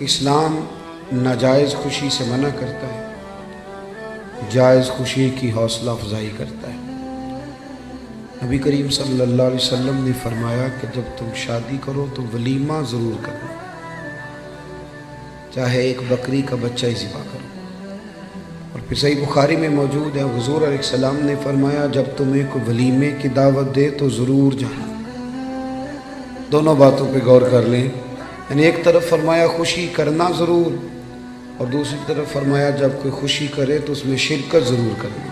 اسلام ناجائز خوشی سے منع کرتا ہے، جائز خوشی کی حوصلہ افزائی کرتا ہے۔ نبی کریم صلی اللہ علیہ وسلم نے فرمایا کہ جب تم شادی کرو تو ولیمہ ضرور کرنا، چاہے ایک بکری کا بچہ ہی ذبح کرو۔ اور پھر صحیح بخاری میں موجود ہے، حضور علیہ السلام نے فرمایا جب تمہیں کوئی ولیمے کی دعوت دے تو ضرور جانا۔ دونوں باتوں پہ غور کر لیں، یعنی ایک طرف فرمایا خوشی کرنا ضرور، اور دوسری طرف فرمایا جب کوئی خوشی کرے تو اس میں شرکت ضرور کرنا۔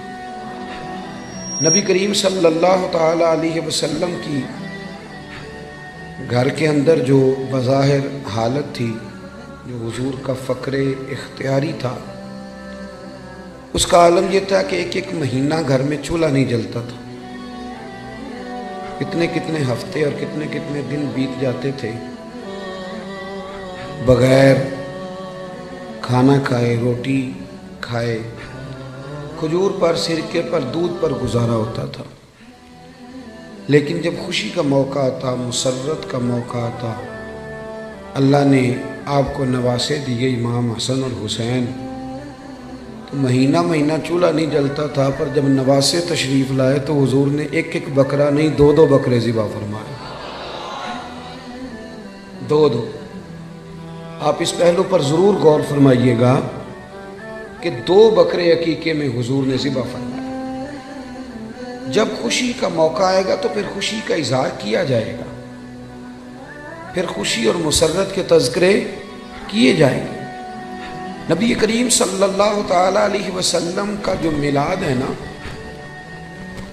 نبی کریم صلی اللہ تعالی علیہ وسلم کی گھر کے اندر جو بظاہر حالت تھی، جو حضور کا فقر اختیاری تھا، اس کا عالم یہ تھا کہ ایک ایک مہینہ گھر میں چولہا نہیں جلتا تھا۔ کتنے کتنے ہفتے اور کتنے کتنے دن بیت جاتے تھے بغیر کھانا کھائے، روٹی کھائے، کھجور پر، سرکے پر، دودھ پر گزارا ہوتا تھا۔ لیکن جب خوشی کا موقع آتا، مسرت کا موقع آتا، اللہ نے آپ کو نواسے دیے امام حسن اور حسین، تو مہینہ مہینہ چولہا نہیں جلتا تھا، پر جب نواسے تشریف لائے تو حضور نے ایک ایک بکرا نہیں، دو دو بکرے ذبح فرمائے، دو دو۔ آپ اس پہلو پر ضرور غور فرمائیے گا کہ دو بکرے عقیقے میں حضور نے ذبح فرمائے۔ جب خوشی کا موقع آئے گا تو پھر خوشی کا اظہار کیا جائے گا، پھر خوشی اور مسرت کے تذکرے کیے جائیں گے۔ نبی کریم صلی اللہ تعالی علیہ وسلم کا جو میلاد ہے نا،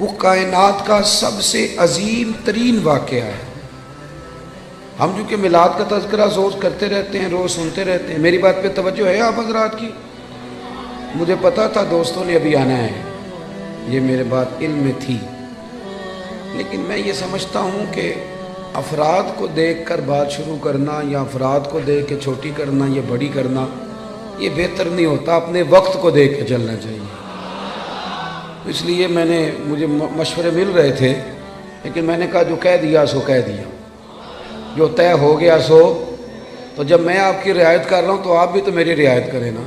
وہ کائنات کا سب سے عظیم ترین واقعہ ہے۔ ہم جو کہ میلاد کا تذکرہ روز کرتے رہتے ہیں، روز سنتے رہتے ہیں، میری بات پہ توجہ ہے آپ حضرات کی؟ مجھے پتا تھا دوستوں نے ابھی آنا ہے، یہ میرے بات علم میں تھی، لیکن میں یہ سمجھتا ہوں کہ افراد کو دیکھ کر بات شروع کرنا یا افراد کو دیکھ کے چھوٹی کرنا یا بڑی کرنا یہ بہتر نہیں ہوتا، اپنے وقت کو دیکھ کے چلنا چاہیے۔ اس لیے مجھے مشورے مل رہے تھے، لیکن میں نے کہا جو کہہ دیا سو کہہ دیا، جو طے ہو گیا سو۔ تو جب میں آپ کی رعایت کر رہا ہوں تو آپ بھی تو میری رعایت کریں نا۔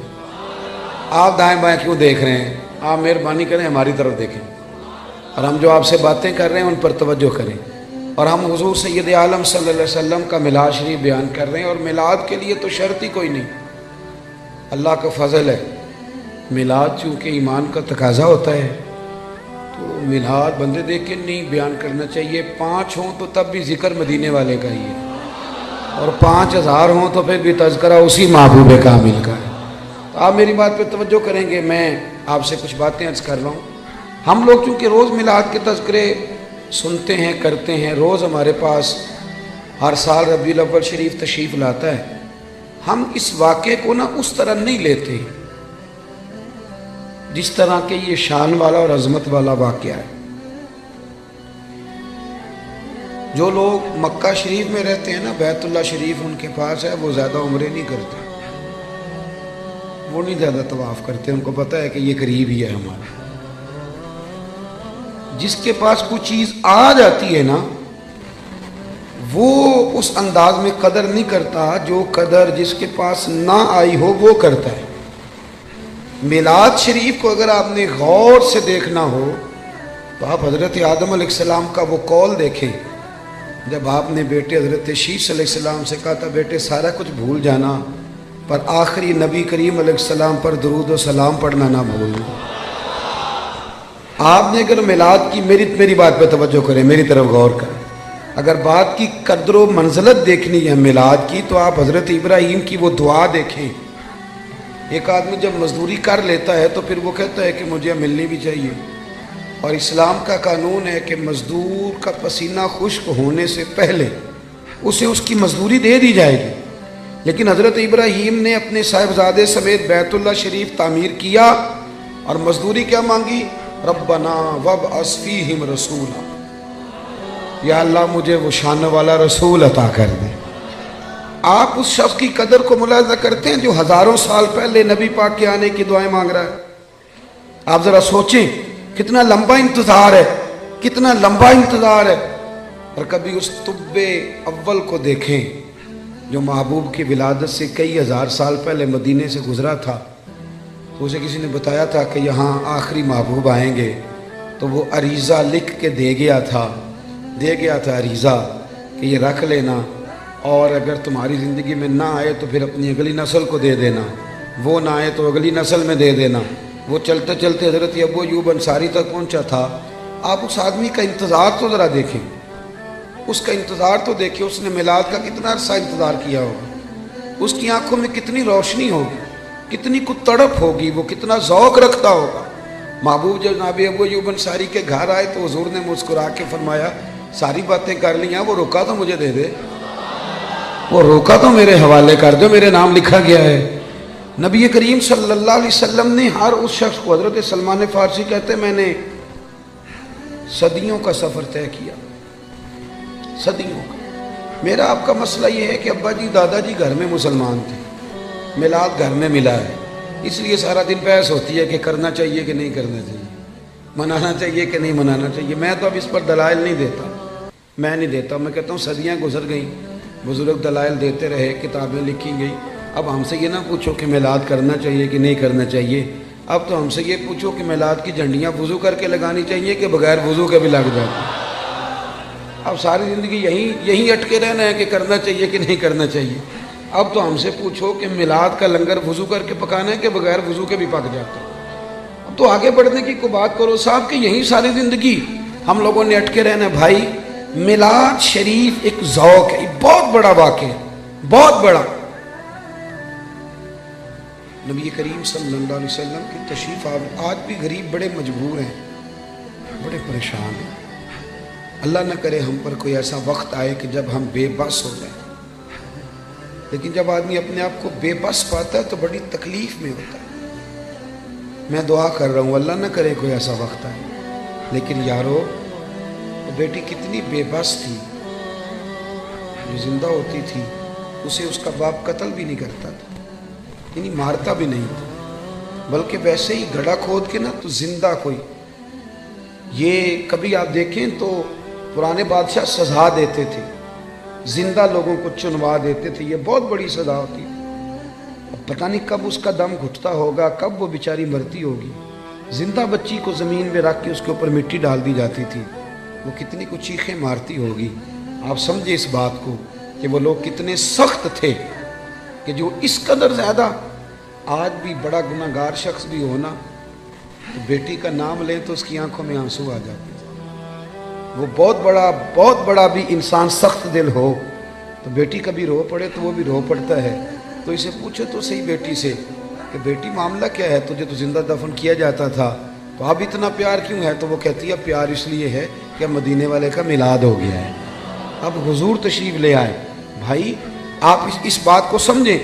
آپ دائیں بائیں کیوں دیکھ رہے ہیں؟ آپ مہربانی کریں ہماری طرف دیکھیں، اور ہم جو آپ سے باتیں کر رہے ہیں ان پر توجہ کریں۔ اور ہم حضور سید عالم صلی اللہ علیہ وسلم کا میلاد شریف بیان کر رہے ہیں، اور میلاد کے لیے تو شرط ہی کوئی نہیں، اللہ کا فضل ہے۔ میلاد چونکہ ایمان کا تقاضا ہوتا ہے تو میلاد بندے دیکھ کے نہیں بیان کرنا چاہیے۔ 5 ہوں تو تب بھی ذکر مدینے والے کا ہی ہے، اور 5000 ہوں تو پھر بھی تذکرہ اسی محبوب کامل کا ہے۔ تو آپ میری بات پہ توجہ کریں گے، میں آپ سے کچھ باتیں عرض کر رہا ہوں۔ ہم لوگ چونکہ روز میلاد کے تذکرے سنتے ہیں، کرتے ہیں، روز ہمارے پاس ہر سال ربیع الاول شریف تشریف لاتا ہے، ہم اس واقعے کو اس طرح نہیں لیتے جس طرح کہ یہ شان والا اور عظمت والا واقعہ ہے۔ جو لوگ مکہ شریف میں رہتے ہیں نا، بیت اللہ شریف ان کے پاس ہے، وہ زیادہ عمرے نہیں کرتے، وہ نہیں زیادہ طواف کرتے، ان کو پتہ ہے کہ یہ قریب ہی ہے ہمارا۔ جس کے پاس کوئی چیز آ جاتی ہے نا، وہ اس انداز میں قدر نہیں کرتا جو قدر جس کے پاس نہ آئی ہو وہ کرتا ہے۔ میلاد شریف کو اگر آپ نے غور سے دیکھنا ہو تو آپ حضرت آدم علیہ السلام کا وہ قول دیکھیں، جب آپ نے بیٹے حضرت شیش علیہ السلام سے کہا تھا بیٹے سارا کچھ بھول جانا، پر آخری نبی کریم علیہ السلام پر درود و سلام پڑھنا نہ بھولنا۔ آپ نے اگر میلاد کی، میری بات پہ توجہ کریں، میری طرف غور کریں، اگر بات کی قدر و منزلت دیکھنی ہے میلاد کی تو آپ حضرت ابراہیم کی وہ دعا دیکھیں۔ ایک آدمی جب مزدوری کر لیتا ہے تو پھر وہ کہتا ہے کہ مجھے ملنی بھی چاہیے، اور اسلام کا قانون ہے کہ مزدور کا پسینہ خشک ہونے سے پہلے اسے اس کی مزدوری دے دی جائے گی۔ لیکن حضرت ابراہیم نے اپنے صاحبزادے سمیت بیت اللہ شریف تعمیر کیا، اور مزدوری کیا مانگی؟ ربنا وابعث فیہم رسولا، یا اللہ مجھے وہ شان والا رسول عطا کر دے۔ آپ اس شخص کی قدر کو ملاحظہ کرتے ہیں جو ہزاروں سال پہلے نبی پاک کے آنے کی دعائیں مانگ رہا ہے؟ آپ ذرا سوچیں کتنا لمبا انتظار ہے، کتنا لمبا انتظار ہے۔ اور کبھی اس طب اول کو دیکھیں جو محبوب کی ولادت سے کئی ہزار سال پہلے مدینے سے گزرا تھا، تو اسے کسی نے بتایا تھا کہ یہاں آخری محبوب آئیں گے، تو وہ عریضہ لکھ کے دے گیا تھا عریضہ کہ یہ رکھ لینا، اور اگر تمہاری زندگی میں نہ آئے تو پھر اپنی اگلی نسل کو دے دینا، وہ نہ آئے تو اگلی نسل میں دے دینا۔ وہ چلتے چلتے حضرت ابو ایوب انصاری تک پہنچا تھا۔ آپ اس آدمی کا انتظار تو ذرا دیکھیں، اس کا انتظار تو دیکھیں، اس نے میلاد کا کتنا عرصہ انتظار کیا ہوگا، اس کی آنکھوں میں کتنی روشنی ہوگی، کتنی کو تڑپ ہوگی، وہ کتنا ذوق رکھتا ہوگا۔ محبوب جب جناب ابو ایوب انصاری کے گھر آئے تو حضور نے مسکرا کے فرمایا ساری باتیں کر لی ہیں، وہ روکا تو مجھے دے دے، وہ روکا تو میرے حوالے کر دو، میرے نام لکھا گیا ہے۔ نبی کریم صلی اللہ علیہ وسلم نے ہر اس شخص کو، حضرت سلمان فارسی کہتے میں نے صدیوں کا سفر طے کیا، صدیوں کا۔ میرا آپ کا مسئلہ یہ ہے کہ ابا جی دادا جی گھر میں مسلمان تھے، میلاد گھر میں ملا ہے، اس لیے سارا دن بحث ہوتی ہے کہ کرنا چاہیے کہ نہیں کرنا چاہیے، منانا چاہیے کہ نہیں منانا چاہیے۔ میں تو اب اس پر دلائل نہیں دیتا، میں کہتا ہوں صدیاں گزر گئیں، بزرگ دلائل دیتے رہے، کتابیں لکھی گئی، اب ہم سے یہ نہ پوچھو کہ میلاد کرنا چاہیے کہ نہیں کرنا چاہیے، اب تو ہم سے یہ پوچھو کہ میلاد کی جھنڈیاں وضو کر کے لگانی چاہیے کہ بغیر وضو کے بھی لگ جاتی۔ اب ساری زندگی یہی اٹکے رہنا ہے کہ کرنا چاہیے کہ نہیں کرنا چاہیے۔ اب تو ہم سے پوچھو کہ میلاد کا لنگر وضو کر کے پکانا ہے کہ بغیر وضو کے بھی پک جاتا ہے۔ اب تو آگے بڑھنے کی کوئی بات کرو صاحب کہ یہی ساری زندگی ہم لوگوں نے اٹکے رہنا ہے۔ بھائی میلاد شریف ایک ذوق ہے، بہت بڑا واقعہ ہے، بہت بڑا۔ نبی کریم صلی اللہ علیہ وسلم کی تشریف آج بھی غریب بڑے مجبور ہیں، بڑے پریشان ہیں۔ اللہ نہ کرے ہم پر کوئی ایسا وقت آئے کہ جب ہم بے بس ہو جائیں، لیکن جب آدمی اپنے آپ کو بے بس پاتا ہے تو بڑی تکلیف میں ہوتا ہے۔ میں دعا کر رہا ہوں اللہ نہ کرے کوئی ایسا وقت آئے، لیکن یارو وہ بیٹی کتنی بے بس تھی، جو زندہ ہوتی تھی اسے اس کا باپ قتل بھی نہیں کرتا تھا، یعنی مارتا بھی نہیں تھا، بلکہ ویسے ہی گڑھا کھود کے نا تو زندہ کوئی، یہ کبھی آپ دیکھیں تو پرانے بادشاہ سزا دیتے تھے، زندہ لوگوں کو چنوا دیتے تھے، یہ بہت بڑی سزا ہوتی تھی۔ اب پتہ نہیں کب اس کا دم گھٹتا ہوگا، کب وہ بیچاری مرتی ہوگی۔ زندہ بچی کو زمین میں رکھ کے اس کے اوپر مٹی ڈال دی جاتی تھی، وہ کتنی کو چیخیں مارتی ہوگی۔ آپ سمجھے اس بات کو کہ وہ لوگ کتنے سخت تھے کہ جو اس قدر زیادہ آج بھی بڑا گناہ گار شخص بھی ہونا تو بیٹی کا نام لیں تو اس کی آنکھوں میں آنسو آ جاتے ہیں۔ وہ بہت بڑا بھی انسان سخت دل ہو تو بیٹی کبھی رو پڑے تو وہ بھی رو پڑتا ہے۔ تو اسے پوچھو تو صحیح بیٹی سے کہ بیٹی معاملہ کیا ہے، تجھے تو زندہ دفن کیا جاتا تھا تو اب اتنا پیار کیوں ہے؟ تو وہ کہتی ہے پیار اس لیے ہے کہ مدینے والے کا میلاد ہو گیا ہے، اب حضور تشریف لے آئے۔ بھائی آپ اس بات کو سمجھیں،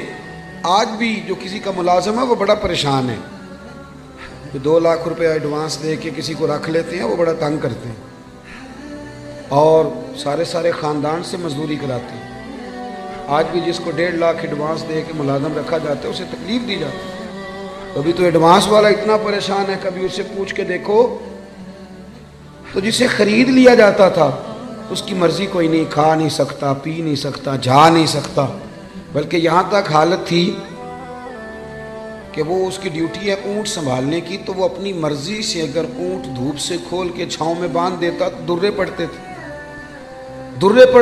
آج بھی جو کسی کا ملازم ہے وہ بڑا پریشان ہے، جو 2 لاکھ روپے ایڈوانس دے کے کسی کو رکھ لیتے ہیں وہ بڑا تنگ کرتے ہیں، اور سارے خاندان سے مزدوری کراتے ہیں۔ آج بھی جس کو 1.5 لاکھ ایڈوانس دے کے ملازم رکھا جاتا ہے اسے تکلیف دی جاتی ہے۔ کبھی تو ایڈوانس والا اتنا پریشان ہے، کبھی اسے پوچھ کے دیکھو تو جسے خرید لیا جاتا تھا اس کی مرضی کوئی نہیں، کھا نہیں سکتا، پی نہیں سکتا، جا نہیں سکتا، بلکہ یہاں تک حالت تھی کہ وہ اس کی ڈیوٹی ہے اونٹ سنبھالنے کی، تو وہ اپنی مرضی سے اگر اونٹ دھوپ سے کھول کے چھاؤں میں باندھ دیتا تو درے پڑتے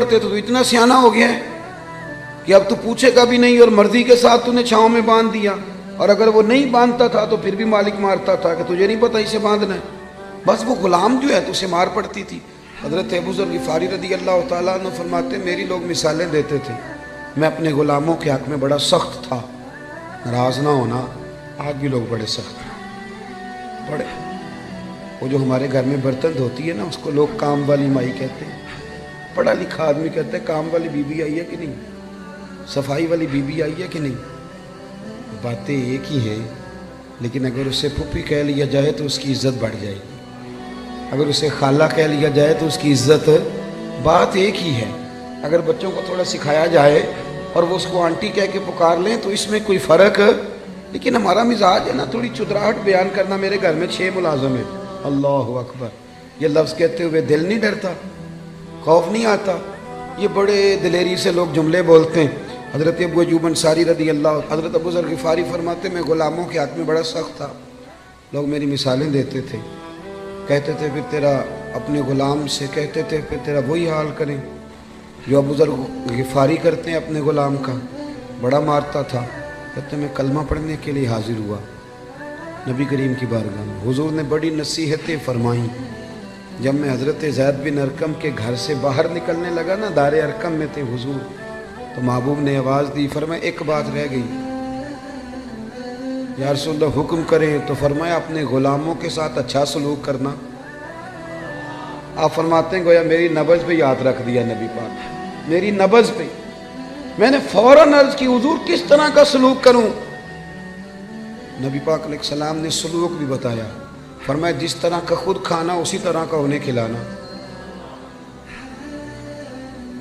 تھے تو اتنا سیانہ ہو گیا ہے کہ اب تو پوچھے گا بھی نہیں، اور مرضی کے ساتھ تو نے چھاؤں میں باندھ دیا، اور اگر وہ نہیں باندھتا تھا تو پھر بھی مالک مارتا تھا کہ تجھے نہیں پتہ اسے باندھنا ہے، بس وہ غلام جو ہے تو اسے مار پڑتی تھی۔ حضرت ابو ذر غفاری رضی اللہ تعالیٰ عنہ فرماتے میری لوگ مثالیں دیتے تھے، میں اپنے غلاموں کے حق میں بڑا سخت تھا، ناراض نہ ہونا، آج بھی لوگ بڑے سخت ہیں، بڑے۔ وہ جو ہمارے گھر میں برتن دھوتی ہے نا اس کو لوگ کام والی مائی کہتے ہیں، پڑھا لکھا آدمی کہتے ہیں کام والی بی بی آئی ہے کہ نہیں، صفائی والی بی بی آئی ہے کہ نہیں، باتیں ایک ہی ہیں، لیکن اگر اسے پھپھی کہہ لیا جائے تو اس کی عزت بڑھ جائے گی، اگر اسے خالہ کہہ لیا جائے تو اس کی عزت، بات ایک ہی ہے۔ اگر بچوں کو تھوڑا سکھایا جائے اور وہ اس کو آنٹی کہہ کے پکار لیں تو اس میں کوئی فرق، لیکن ہمارا مزاج ہے نا تھوڑی چدراہٹ بیان کرنا۔ میرے گھر میں 6 ملازم ہیں، اللہ اکبر، یہ لفظ کہتے ہوئے دل نہیں ڈرتا، خوف نہیں آتا، یہ بڑے دلیری سے لوگ جملے بولتے ہیں، حضرت ابو ایوب انصاری رضی اللہ، حضرت ابو ذر غفاری فرماتے میں غلاموں کے حق میں بڑا سخت تھا، لوگ میری مثالیں دیتے تھے، کہتے تھے پھر تیرا اپنے غلام سے کہتے تھے پھر تیرا وہی حال کریں جو ابو ذر غفاری کرتے ہیں اپنے غلام کا، بڑا مارتا تھا۔ کہتے میں کلمہ پڑھنے کے لیے حاضر ہوا نبی کریم کی بارگاہ میں، حضور نے بڑی نصیحتیں فرمائیں۔ جب میں حضرت زید بن ارقم کے گھر سے باہر نکلنے لگا نا، دار ارقم میں تھے حضور، تو محبوب نے آواز دی، فرمایا ایک بات رہ گئی، یا رسول اللہ حکم کریں، تو فرمایا اپنے غلاموں کے ساتھ اچھا سلوک کرنا۔ آپ فرماتے ہیں گویا میری نبض پہ یاد رکھ دیا نبی پاک، میری نبض پہ، میں نے فوراً عرض کی حضور کس طرح کا سلوک کروں؟ نبی پاک علیہ السلام نے سلوک بھی بتایا، فرمایا جس طرح کا خود کھانا اسی طرح کا انہیں کھلانا۔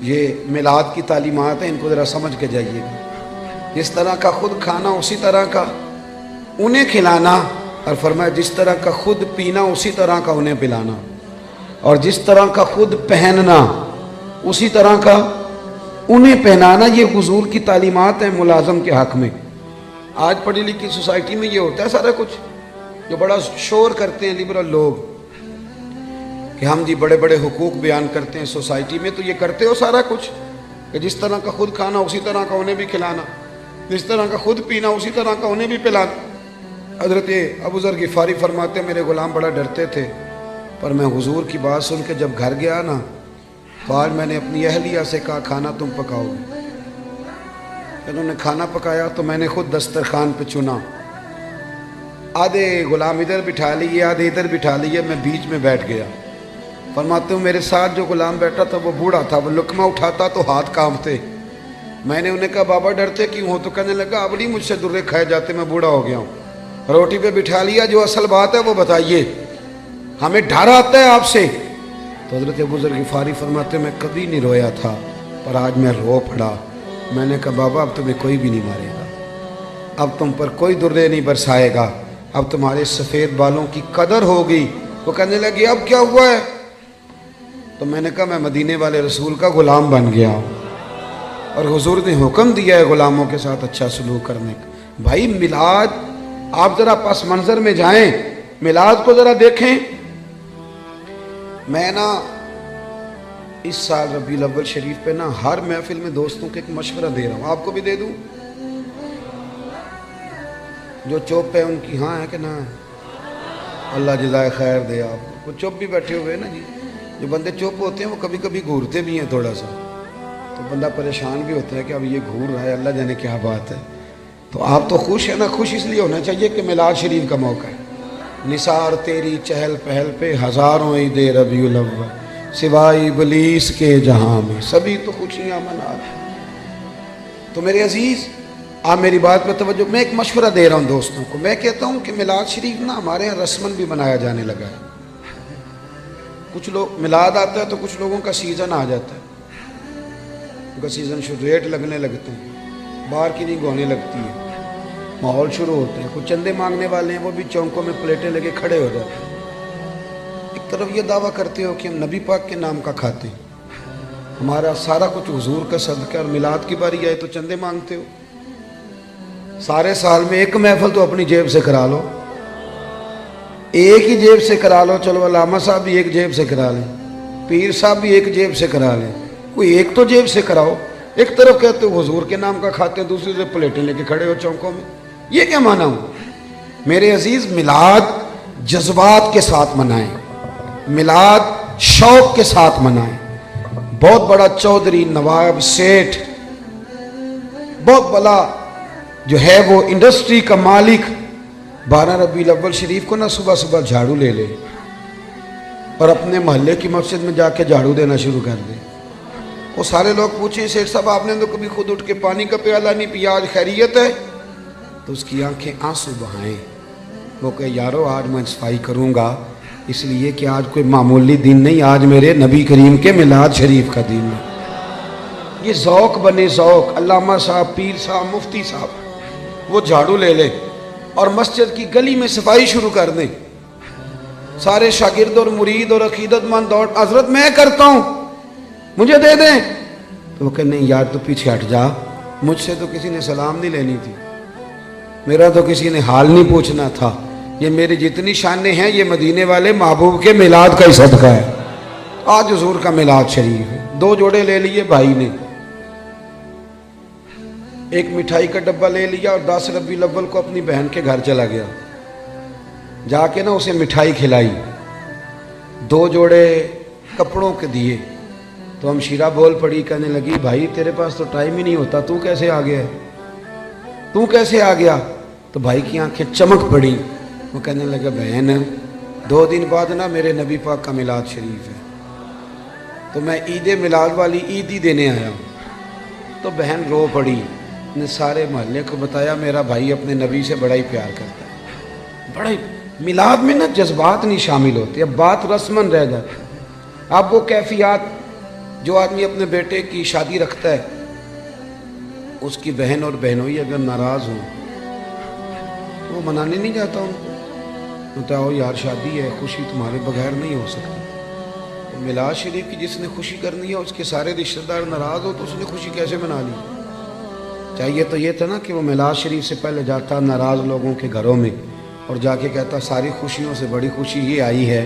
یہ میلاد کی تعلیمات ہیں، ان کو ذرا سمجھ کے جائیے گا۔ جس طرح کا خود کھانا اسی طرح کا انہیں کھلانا، اور فرمایا جس طرح کا خود پینا اسی طرح کا انہیں پلانا، اور جس طرح کا خود پہننا اسی طرح کا انہیں پہنانا۔ یہ حضور کی تعلیمات ہیں ملازم کے حق میں۔ آج پڑھی لکھی سوسائٹی میں یہ ہوتا ہے سارا کچھ، جو بڑا شور کرتے ہیں لبرل لوگ کہ ہم جی بڑے بڑے حقوق بیان کرتے ہیں سوسائٹی میں، تو یہ کرتے ہو سارا کچھ کہ جس طرح کا خود کھانا اسی طرح کا انہیں بھی کھلانا، جس طرح کا خود پینا اسی طرح کا انہیں بھی پلانا۔ حضرت ابو ذر غفاری فرماتے ہیں میرے غلام بڑا ڈرتے تھے، پر میں حضور کی بات سن کے جب گھر گیا نا، تو آج میں نے اپنی اہلیہ سے کہا کھانا تم پکاؤ گے۔ انہوں نے کھانا پکایا تو میں نے خود دسترخوان پہ چنا، آدھے غلام ادھر بٹھا لیے آدھے ادھر بٹھا لیے، میں بیچ میں بیٹھ گیا۔ فرماتے ہوں میرے ساتھ جو غلام بیٹھا تھا وہ بوڑھا تھا، وہ لقمہ اٹھاتا تو ہاتھ کانپتے۔ میں نے انہیں کہا بابا ڈرتے کیوں ہو؟ تو کہنے لگا اب نہیں مجھ سے درے کھائے جاتے، میں بوڑھا ہو گیا ہوں۔ روٹی پہ بٹھا لیا، جو اصل بات ہے وہ بتائیے، ہمیں ڈر آتا ہے آپ سے۔ تو حضرت ابو ذر غفاری فرماتے میں کبھی نہیں رویا تھا، پر آج میں رو پڑا۔ میں نے کہا بابا اب تمہیں کوئی بھی نہیں مارے گا، اب تم پر کوئی درے نہیں برسائے گا، اب تمہارے سفید بالوں کی قدر ہوگی۔ وہ کہنے لگے اب کیا ہوا ہے؟ تو میں نے کہا میں مدینے والے رسول کا غلام بن گیا ہوں، اور حضور نے حکم دیا ہے غلاموں کے ساتھ اچھا سلوک کرنے کا۔ بھائی میلاد، آپ ذرا پس منظر میں جائیں، میلاد کو ذرا دیکھیں۔ میں نا اس سال ربیع الاول شریف پہ نا ہر محفل میں دوستوں کے ایک مشورہ دے رہا ہوں، آپ کو بھی دے دوں؟ جو چپ ہے ان کی ہاں ہے کہ نہ ہے؟ اللہ جزائے خیر دے آپ کو۔ وہ چپ بھی بیٹھے ہوئے نا جی، جو بندے چپ ہوتے ہیں وہ کبھی کبھی گھورتے بھی ہیں تھوڑا سا، تو بندہ پریشان بھی ہوتا ہے کہ اب یہ گھور رہا ہے، اللہ جانے کیا بات ہے۔ تو آپ تو خوش ہیں نا، خوش اس لیے ہونا چاہیے کہ میلاد شریف کا موقع ہے۔ نثار تیری چہل پہل پہ ہزاروں عید ربیع الاول، سوائے ابلیس کے جہاں میں سبھی تو خوشیاں منا رہے۔ تو میرے عزیز آپ میری بات پہ توجہ، میں ایک مشورہ دے رہا ہوں دوستوں کو۔ میں کہتا ہوں کہ میلاد شریف نا ہمارے یہاں رسمن بھی منایا جانے لگا ہے۔ کچھ لوگ میلاد آتا ہے تو کچھ لوگوں کا سیزن آ جاتا ہے، ان کا سیزن شروع، ریٹ لگنے لگتے ہیں، باہر کی نہیں گونے لگتی ہے، ماحول شروع ہوتے ہیں، کچھ چندے مانگنے والے ہیں وہ بھی چونکوں میں پلیٹیں لگے کھڑے ہو جاتے ہیں۔ ایک طرف یہ دعویٰ کرتے ہو کہ ہم نبی پاک کے نام کا کھاتے ہیں، ہمارا سارا کچھ حضور کا صدقہ، اور میلاد کی باری آئے تو چندے مانگتے ہو۔ سارے سال میں ایک محفل تو اپنی جیب سے کرا لو، ایک ہی جیب سے کرا لو، چلو علامہ صاحب بھی ایک جیب سے کرا لیں، پیر صاحب بھی ایک جیب سے کرا لیں، کوئی ایک تو جیب سے کراؤ۔ ایک طرف کہتے ہو حضور کے نام کا کھاتے ہیں، دوسری طرف پلیٹیں لے کے کھڑے ہو چونکوں میں، یہ کیا مانا ہوں؟ میرے عزیز میلاد جذبات کے ساتھ منائیں، میلاد شوق کے ساتھ منائیں۔ بہت بڑا چودھری، نواب، سیٹھ، بہت بڑا جو ہے وہ انڈسٹری کا مالک 12 ربیع الاول شریف کو نا صبح صبح جھاڑو لے لے اور اپنے محلے کی مسجد میں جا کے جھاڑو دینا شروع کر دے۔ وہ سارے لوگ پوچھیں سیٹھ صاحب آپ نے تو کبھی خود اٹھ کے پانی کا پیالہ نہیں پیا، آج خیریت ہے؟ تو اس کی آنکھیں آنسو بہائیں، وہ کہے یارو آج میں صفائی کروں گا، اس لیے کہ آج کوئی معمولی دن نہیں، آج میرے نبی کریم کے میلاد شریف کا دن ہے۔ یہ ذوق بنے ذوق۔ علامہ صاحب، پیر صاحب، مفتی صاحب وہ جھاڑو لے لے اور مسجد کی گلی میں صفائی شروع کر دیں، سارے شاگرد اور مرید اور عقیدت مند دوڑ، حضرت میں کرتا ہوں مجھے دے دیں، تو وہ کہ نہیں یار تو پیچھے ہٹ جا، مجھ سے تو کسی نے سلام نہیں لینی تھی، میرا تو کسی نے حال نہیں پوچھنا تھا. یہ میری جتنی شانیں ہیں یہ مدینے والے محبوب کے میلاد کا ہی صدقہ ہے. آج حضور کا میلاد شریف ہے. 2 جوڑے لے لیے بھائی نے، ایک مٹھائی کا ڈبہ لے لیا اور 10 ربیع الاول کو اپنی بہن کے گھر چلا گیا. جا کے نا اسے مٹھائی کھلائی، 2 جوڑے کپڑوں کے دیے. تو ہم شیرہ بول پڑی، کہنے لگی بھائی تیرے پاس تو ٹائم ہی نہیں ہوتا، تو کیسے آ گیا؟ تو کیسے آ گیا؟ تو بھائی کی آنکھیں چمک پڑی. وہ کہنے لگا بہن 2 دن بعد نا میرے نبی پاک کا میلاد شریف ہے، تو میں عید میلاد والی عید ہی دینے آیا ہوں. تو بہن رو پڑی. نے سارے محلے کو بتایا میرا بھائی اپنے نبی سے بڑا ہی پیار کرتا ہے. بڑا ہی میلاد میں نا جذبات نہیں شامل ہوتے، اب بات رسمن رہ جاتی. اب وہ کیفیات جو آدمی اپنے بیٹے کی شادی رکھتا ہے، اس کی بہن اور بہنوئی اگر ناراض ہوں وہ منانے نہیں جاتا ان کو، بتاؤ یار شادی ہے، خوشی تمہارے بغیر نہیں ہو سکتی. میلاد شریف کی جس نے خوشی کرنی ہے اس کے سارے رشتہ دار ناراض ہو تو اس نے خوشی کیسے منا لی؟ چاہیے تو یہ تھا نا کہ وہ میلاد شریف سے پہلے جاتا ناراض لوگوں کے گھروں میں اور جا کے کہتا ساری خوشیوں سے بڑی خوشی یہ آئی ہے،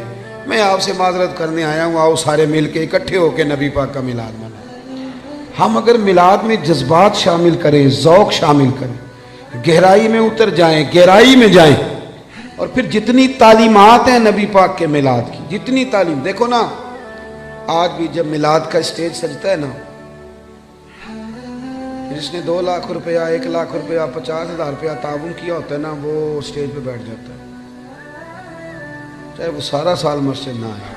میں آپ سے معذرت کرنے آیا ہوں، آؤ سارے مل کے اکٹھے ہو کے نبی پاک کا میلاد منائیں. ہم اگر میلاد میں جذبات شامل کریں، ذوق شامل کریں، گہرائی میں اتر جائیں، گہرائی میں جائیں، اور پھر جتنی تعلیمات ہیں نبی پاک کے میلاد کی، جتنی تعلیم، دیکھو نا آج بھی جب میلاد کا اسٹیج سجتا ہے نا، جس نے 2 لاکھ روپیہ 1 لاکھ روپیہ 50,000 روپیہ تعاون کیا ہوتا ہے نا، وہ اسٹیج پہ بیٹھ جاتا ہے، چاہے وہ سارا سال مسجد نہ آئے.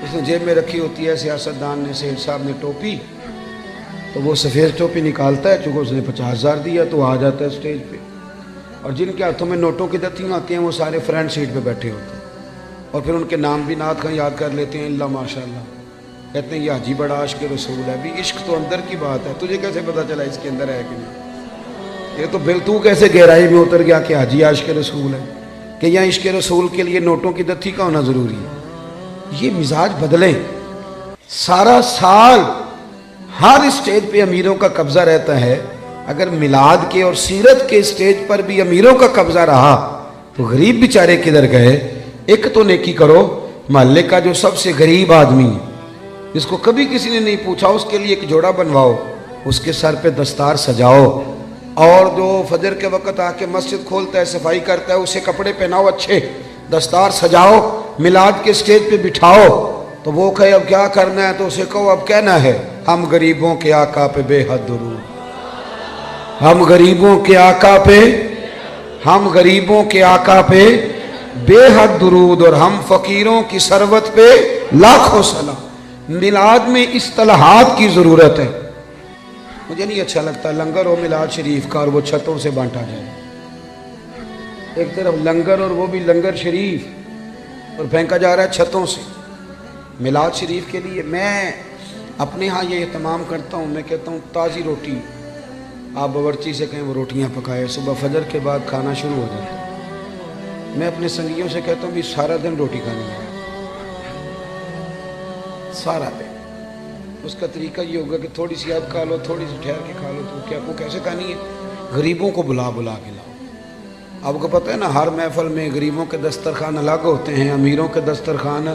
اس نے جیب میں رکھی ہوتی ہے سیاستدان نے، سیٹھ صاحب نے ٹوپی، تو وہ سفید ٹوپی نکالتا ہے، چونکہ اس نے 50,000 دیا تو آ جاتا ہے اسٹیج پہ. اور جن کے ہاتھوں میں نوٹوں کی دتیاں آتی ہیں وہ سارے فرنٹ سیٹ پہ بیٹھے ہوتے ہیں، اور پھر ان کے نام بھی نعت خواں یاد کر لیتے ہیں، اللہ ماشاء اللہ، کہتے ہیں یہ حاجی بڑا عاشق رسول ہے. بھی عشق تو اندر کی بات ہے، تجھے کیسے پتا چلا اس کے اندر ہے کہ نہیں؟ یہ تو بل تو کیسے گہرائی میں اتر گیا کہ حاجی عاشق رسول ہے، کہ یہاں عشق رسول کے لیے نوٹوں کی دتی کا ہونا ضروری ہے. یہ مزاج بدلیں. سارا سال ہر اسٹیج پہ امیروں کا قبضہ رہتا ہے، اگر میلاد کے اور سیرت کے اسٹیج پر بھی امیروں کا قبضہ رہا تو غریب بیچارے کدھر گئے؟ ایک تو نیکی کرو، محلے کا جو سب سے غریب آدمی ہے جس کو کبھی کسی نے نہیں پوچھا اس کے لیے ایک جوڑا بنواؤ، اس کے سر پہ دستار سجاؤ، اور جو فجر کے وقت آ کے مسجد کھولتا ہے صفائی کرتا ہے اسے کپڑے پہناؤ، اچھے دستار سجاؤ، میلاد کے اسٹیج پہ بٹھاؤ. تو وہ کہے اب کیا کرنا ہے تو اسے کہو اب کہنا ہے ہم غریبوں کے آقا پہ بے حد درود، ہم غریبوں کے آقا پہ، ہم غریبوں کے آقا پہ بے حد درود، اور ہم فقیروں کی ثروت پہ لاکھوں سلام. میلاد میں اصطلاحات کی ضرورت ہے. مجھے نہیں اچھا لگتا لنگر ہو میلاد شریف کا اور وہ چھتوں سے بانٹا جائے. ایک طرف لنگر اور وہ بھی لنگر شریف، اور پھینکا جا رہا ہے چھتوں سے. میلاد شریف کے لیے میں اپنے ہاں یہ اہتمام کرتا ہوں، میں کہتا ہوں تازی روٹی آپ باورچی سے کہیں وہ روٹیاں پکائے، صبح فجر کے بعد کھانا شروع ہو جاتا ہے. میں اپنے سنگیوں سے کہتا ہوں بھی سارا دن روٹی کھانی ہے، سارا دن. اس کا طریقہ یہ ہوگا کہ تھوڑی سی آپ کھا لو، تھوڑی سی ٹھہر کے کھا لو. تو کیا کو کیسے کھانی ہے؟ غریبوں کو بلا بلا کے لاؤ. آپ کو پتہ ہے نا ہر محفل میں غریبوں کے دسترخوان الگ ہوتے ہیں، امیروں کے دسترخوان.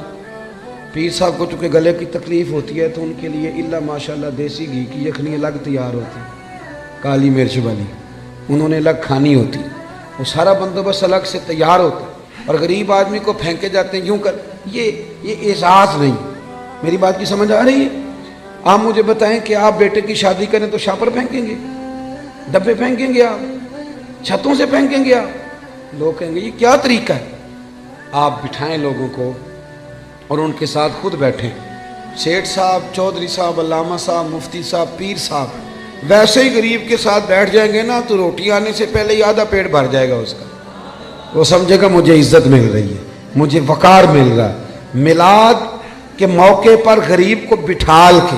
پیر صاحب کو چونکہ گلے کی تکلیف ہوتی ہے تو ان کے لیے اللہ ماشاءاللہ دیسی گھی کی یخنی الگ تیار ہوتی، کالی مرچ والی انہوں نے الگ کھانی ہوتی، وہ سارا بندوبست الگ سے تیار ہوتا ہے. اور غریب آدمی کو پھینکے جاتے ہیں یوں کر. یہ اعزاز نہیں. میری بات کی سمجھ آ رہی ہے؟ آپ مجھے بتائیں کہ آپ بیٹے کی شادی کریں تو شاپر پھینکیں گے، ڈبے پھینکیں گے، آپ چھتوں سے پھینکیں گے؟ آپ لوگ کہیں گے یہ کیا طریقہ ہے؟ آپ بٹھائیں لوگوں کو اور ان کے ساتھ خود بیٹھیں. سیٹھ صاحب، چودھری صاحب، علامہ صاحب، مفتی صاحب، پیر صاحب ویسے ہی غریب کے ساتھ بیٹھ جائیں گے نا تو روٹی آنے سے پہلے ہی آدھا پیٹ بھر جائے گا اس کا. وہ سمجھے گا مجھے عزت مل رہی ہے، مجھے وقار مل رہا ہے. میلاد کے موقع پر غریب کو بٹھال کے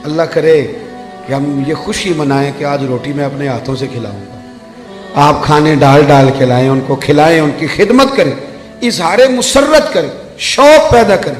اللہ کرے کہ ہم یہ خوشی منائیں کہ آج روٹی میں اپنے ہاتھوں سے کھلاؤں گا. آپ کھانے ڈال ڈال کھلائیں، ان کو کھلائیں، ان کی خدمت کریں، اظہار مسرت کریں، شوق پیدا کریں.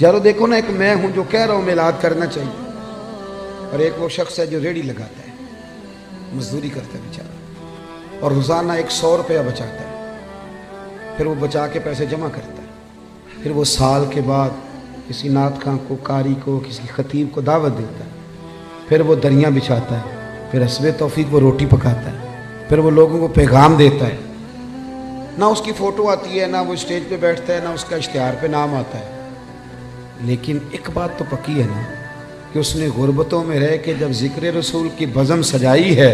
یارو دیکھو نا، ایک میں ہوں جو کہہ رہا ہوں میلاد کرنا چاہیے، اور ایک وہ شخص ہے جو ریڑھی لگاتا ہے، مزدوری کرتا ہے بیچارہ، اور روزانہ 100 روپیہ بچاتا ہے، پھر وہ بچا کے پیسے جمع کرتا ہے، پھر وہ سال کے بعد کسی نعت خواں کو، قاری کو، کسی خطیب کو دعوت دیتا ہے، پھر وہ دریاں بچھاتا ہے، پھر حسب توفیق وہ روٹی پکاتا ہے، پھر وہ لوگوں کو پیغام دیتا ہے، نہ اس کی فوٹو آتی ہے، نہ وہ اسٹیج پہ بیٹھتا ہے، نہ اس کا اشتہار پہ نام آتا ہے، لیکن ایک بات تو پکی ہے نا کہ اس نے غربتوں میں رہ کے جب ذکر رسول کی بزم سجائی ہے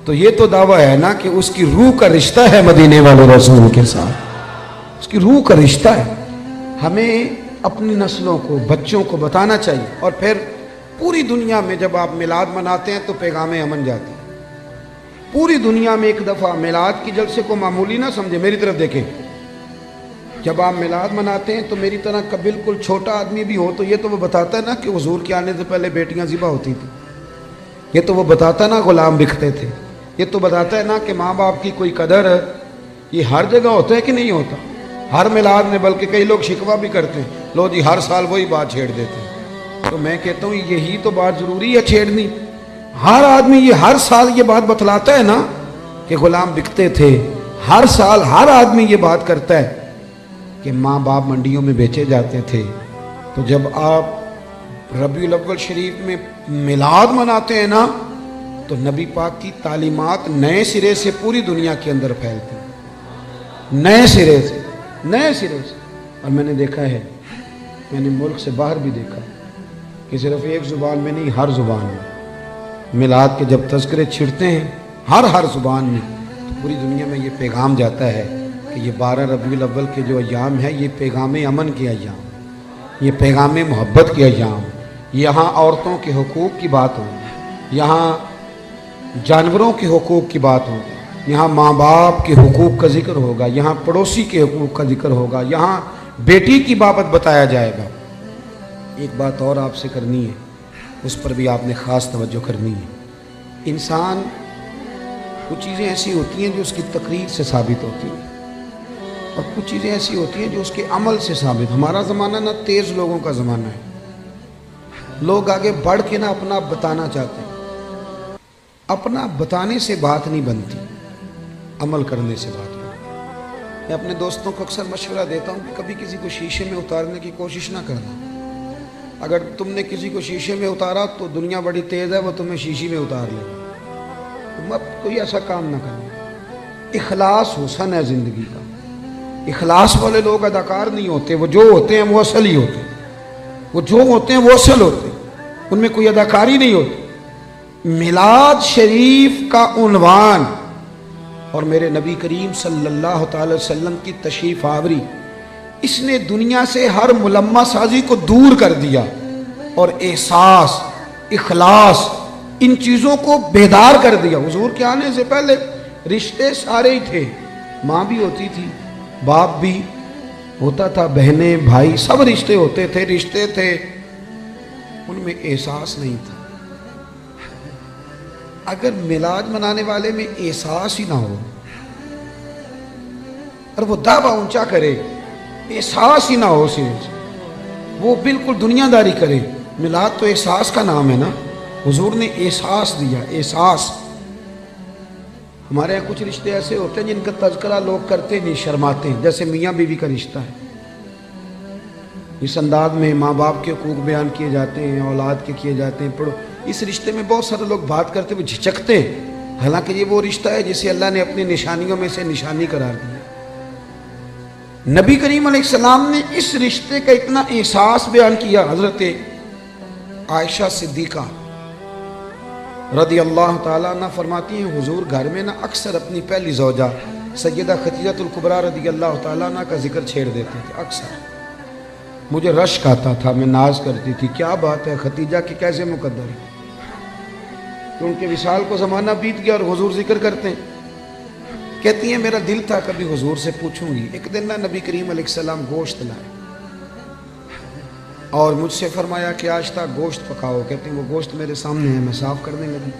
تو یہ تو دعویٰ ہے نا کہ اس کی روح کا رشتہ ہے مدینے والے رسول کے ساتھ، اس کی روح کا رشتہ ہے۔ ہمیں اپنی نسلوں کو، بچوں کو بتانا چاہیے، اور پھر پوری دنیا میں جب آپ میلاد مناتے ہیں تو پیغام امن جاتے ہیں۔ پوری دنیا میں ایک دفعہ میلاد کی جلسے کو معمولی نہ سمجھے، میری طرف دیکھیں، جب آپ میلاد مناتے ہیں تو میری طرح کا بالکل چھوٹا آدمی بھی ہو تو یہ تو وہ بتاتا ہے نا کہ حضور کے آنے سے پہلے بیٹیاں ذبح ہوتی تھیں، یہ تو وہ بتاتا ہے نا غلام بکتے تھے، یہ تو بتاتا ہے نا کہ ماں باپ کی کوئی قدر ہے۔ یہ ہر جگہ ہوتا ہے کہ نہیں ہوتا؟ ہر میلاد میں، بلکہ کئی لوگ شکوہ بھی کرتے ہیں، لو جی ہر سال وہی بات چھیڑ دیتے ہیں، تو میں کہتا ہوں یہی تو بات ضروری ہے چھیڑنی۔ ہر آدمی یہ ہر سال یہ بات بتلاتا ہے نا کہ غلام بکتے تھے، ہر سال ہر آدمی یہ بات کرتا ہے کہ ماں باپ منڈیوں میں بیچے جاتے تھے۔ تو جب آپ ربیع الاول شریف میں میلاد مناتے ہیں نا تو نبی پاک کی تعلیمات نئے سرے سے پوری دنیا کے اندر پھیلتی ہیں، نئے سرے سے۔ اور میں نے دیکھا ہے، میں نے ملک سے باہر بھی دیکھا کہ صرف ایک زبان میں نہیں، ہر زبان میں میلاد کے جب تذکرے چھڑتے ہیں، ہر زبان میں، تو پوری دنیا میں یہ پیغام جاتا ہے کہ یہ 12 ربیع الاول کے جو ایام ہے یہ پیغام امن کے ایام، یہ پیغام محبت کے ایام۔ یہاں عورتوں کے حقوق کی بات ہوگی، یہاں جانوروں کے حقوق کی بات ہوگی، یہاں ماں باپ کے حقوق کا ذکر ہوگا، یہاں پڑوسی کے حقوق کا ذکر ہوگا، یہاں بیٹی کی بابت بتایا جائے گا۔ ایک بات اور آپ سے کرنی ہے، اس پر بھی آپ نے خاص توجہ کرنی ہے۔ انسان کچھ چیزیں ایسی ہوتی ہیں جو اس کی تقریر سے ثابت ہوتی ہیں، اور کچھ چیزیں ایسی ہوتی ہیں جو اس کے عمل سے ثابت۔ ہمارا زمانہ نا تیز لوگوں کا زمانہ ہے، لوگ آگے بڑھ کے نا اپنا بتانا چاہتے ہیں، اپنا بتانے سے بات نہیں بنتی، عمل کرنے سے بات بنتی۔ میں اپنے دوستوں کو اکثر مشورہ دیتا ہوں کہ کبھی کسی کو شیشے میں اتارنے کی کوشش نہ کرنا۔ اگر تم نے کسی کو شیشے میں اتارا تو دنیا بڑی تیز ہے، وہ تمہیں شیشے میں اتار لے گا، مت کوئی ایسا کام نہ کرنا۔ اخلاص حسن ہے زندگی کا، اخلاص والے لوگ اداکار نہیں ہوتے، وہ جو ہوتے ہیں وہ اصل ہی ہوتے ہیں، وہ جو ہوتے ہیں وہ اصل ہوتے ہیں، ان میں کوئی اداکاری نہیں ہوتی۔ میلاد شریف کا عنوان اور میرے نبی کریم صلی اللہ تعالی وسلم کی تشریف آوری، اس نے دنیا سے ہر ملمہ سازی کو دور کر دیا اور احساس، اخلاص، ان چیزوں کو بیدار کر دیا۔ حضور کے آنے سے پہلے رشتے سارے ہی تھے، ماں بھی ہوتی تھی، باپ بھی ہوتا تھا، بہنیں بھائی سب رشتے ہوتے تھے، رشتے تھے، ان میں احساس نہیں تھا۔ اگر میلاد منانے والے میں احساس ہی نہ ہو اور وہ دعویٰ اونچا کرے، احساس ہی نہ ہو، وہ بالکل دنیا داری کرے، میلاد تو احساس کا نام ہے نا، حضور نے احساس دیا، احساس۔ ہمارے یہاں کچھ رشتے ایسے ہوتے ہیں جن کا تذکرہ لوگ کرتے نہیں، شرماتے ہیں، جیسے میاں بیوی کا رشتہ ہے، اس انداز میں ماں باپ کے حقوق بیان کیے جاتے ہیں، اولاد کے کیے جاتے ہیں، اس رشتے میں بہت سارے لوگ بات کرتے ہوئے جھجکتے ہیں، حالانکہ یہ وہ رشتہ ہے جسے اللہ نے اپنی نشانیوں میں سے نشانی قرار دیا۔ نبی کریم علیہ السلام نے اس رشتے کا اتنا احساس بیان کیا۔ حضرت عائشہ صدیقہ رضی اللہ تعالیٰ عنہ فرماتی ہیں حضور گھر میں نا اکثر اپنی پہلی زوجہ سیدہ خدیجہ الکبریٰ رضی اللہ تعالیٰ عنہ کا ذکر چھیڑ دیتے تھے، اکثر مجھے رشک آتا تھا، میں ناز کرتی تھی، کیا بات ہے خدیجہ کی کیسے مقدر ہے، کہ ان کے وصال کو زمانہ بیت گیا اور حضور ذکر کرتے ہیں۔ کہتی ہیں میرا دل تھا کبھی حضور سے پوچھوں گی۔ ایک دن نا نبی کریم علیہ السلام گوشت لائے اور مجھ سے فرمایا کہ آج تک گوشت پکاؤ۔ کہتے ہیں وہ گوشت میرے سامنے ہے، میں صاف کرنے لگی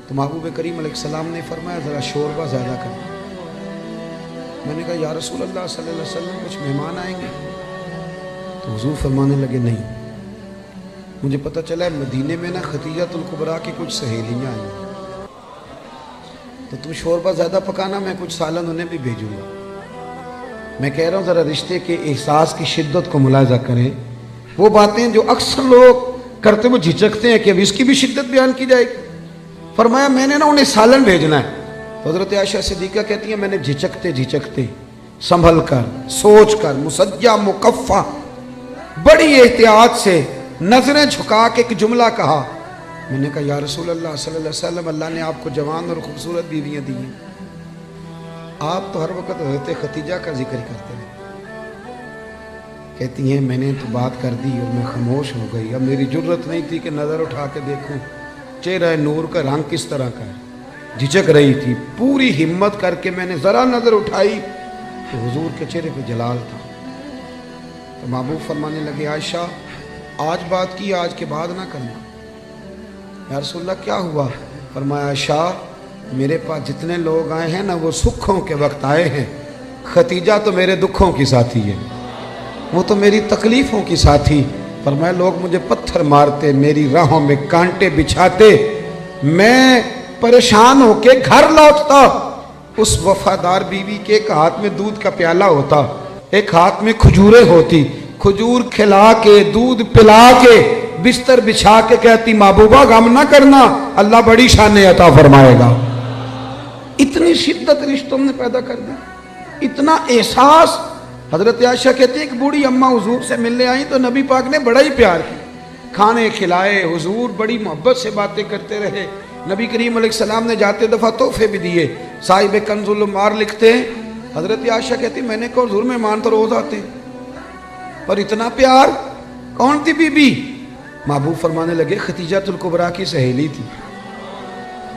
تو محبوب کریم علیہ السلام نے فرمایا ذرا شوربہ زیادہ کرنا۔ میں نے کہا یا رسول اللہ صلی اللہ علیہ وسلم کچھ مہمان آئیں گے، تو تو حضور فرمانے لگے نہیں، مجھے پتہ چلا ہے مدینے میں نا خدیجۃ الکبریٰ کی کچھ سہیلیاں آئیں، تو تم شوربہ زیادہ پکانا، میں کچھ سالن انہیں بھی بھیجوں گا۔ میں کہہ رہا ہوں ذرا رشتے کے احساس کی شدت کو ملاحظہ کریں۔ وہ باتیں جو اکثر لوگ کرتے وہ جھجکتے ہیں کہ اب اس کی بھی شدت بیان کی جائے گی۔ فرمایا میں نے نا انہیں سالن بھیجنا ہے۔ تو حضرت عائشہ صدیقہ کہتی ہیں میں نے جھجکتے جھجکتے سنبھل کر سوچ کر مسجع مکفہ بڑی احتیاط سے نظریں جھکا کے ایک جملہ کہا، میں نے کہا یا رسول اللہ صلی اللہ علیہ وسلم، اللہ نے آپ کو جوان اور خوبصورت بیویاں دی ہیں، آپ تو ہر وقت حضرت خدیجہ کا ذکر کرتے ہیں۔ کہتی ہیں میں نے تو بات کر دی اور میں خاموش ہو گئی، اب میری جرت نہیں تھی کہ نظر اٹھا کے دیکھوں چہرہ نور کا رنگ کس طرح کا ہے، جھجک رہی تھی۔ پوری ہمت کر کے میں نے ذرا نظر اٹھائی تو حضور کے چہرے پہ جلال تھا۔ تو محبوب فرمانے لگے عائشہ آج بات کی، آج کے بعد نہ کرنا۔ یا رسول اللہ کیا ہوا؟ فرمایا عائشہ میرے پاس جتنے لوگ آئے ہیں نا وہ سکھوں کے وقت آئے ہیں، خدیجہ تو میرے دکھوں کی ساتھی ہے، وہ تو میری تکلیفوں کی ساتھی۔ فرمایا لوگ مجھے پتھر مارتے، میری راہوں میں کانٹے بچھاتے، میں پریشان ہو کے گھر لوٹتا، اس وفادار بیوی کے ایک ہاتھ میں دودھ کا پیالہ ہوتا، ایک ہاتھ میں کھجوریں ہوتی، کھجور کھلا کے دودھ پلا کے بستر بچھا کے کہتی محبوبہ غم نہ کرنا، اللہ بڑی شان عطا فرمائے گا۔ اتنی شدت رشتوں نے پیدا کر دی، اتنا احساس۔ حضرت عائشہ کہتی ہے کہ بوڑھی اماں حضور سے ملنے آئیں تو نبی پاک نے بڑا ہی پیار کیا، کھانے کھلائے، حضور بڑی محبت سے باتیں کرتے رہے۔ نبی کریم علیہ السلام نے جاتے دفعہ تحفے بھی دیے۔ صاحب کنز العمار لکھتے ہیں حضرت عائشہ کہتی میں نے کہا حضور مہمان تو روز آتے پر اتنا پیار؟ کون تھی بی بی؟ محبوب فرمانے لگے خدیجۃ الکبریٰ کی سہیلی تھی،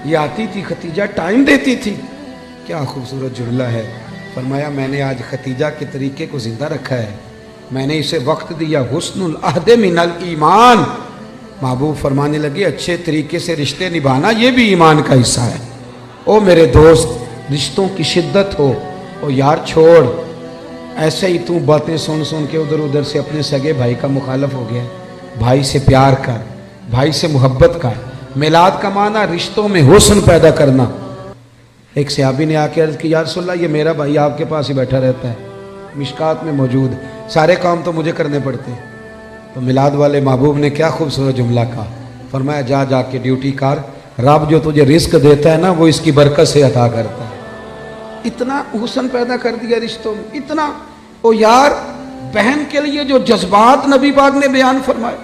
یہ آتی تھی خدیجہ ٹائم دیتی تھی۔ کیا خوبصورت جملہ ہے۔ فرمایا میں نے آج خدیجہ کے طریقے کو زندہ رکھا ہے، میں نے اسے وقت دیا، حسن العہد من الایمان۔ محبوب فرمانے لگے اچھے طریقے سے رشتے نبھانا یہ بھی ایمان کا حصہ ہے۔ او میرے دوست رشتوں کی شدت ہو، او یار چھوڑ، ایسے ہی تو باتیں سن سن کے ادھر ادھر سے اپنے سگے بھائی کا مخالف ہو گیا۔ بھائی سے پیار کر، بھائی سے محبت کر۔ میلاد کا معنی رشتوں میں حسن پیدا کرنا۔ ایک صحابی نے آ کے عرض کی یا رسول اللہ یہ میرا بھائی آپ کے پاس ہی بیٹھا رہتا ہے، مشکات میں موجود، سارے کام تو مجھے کرنے پڑتے ہیں۔ تو میلاد والے محبوب نے کیا خوبصورت جملہ کہا، فرمایا جا جا کے ڈیوٹی کر، رب جو تجھے رزق دیتا ہے نا وہ اس کی برکت سے عطا کرتا ہے۔ اتنا حسن پیدا کر دیا رشتوں میں، اتنا۔ او یار بہن کے لیے جو جذبات نبی پاک نے بیان فرمائے۔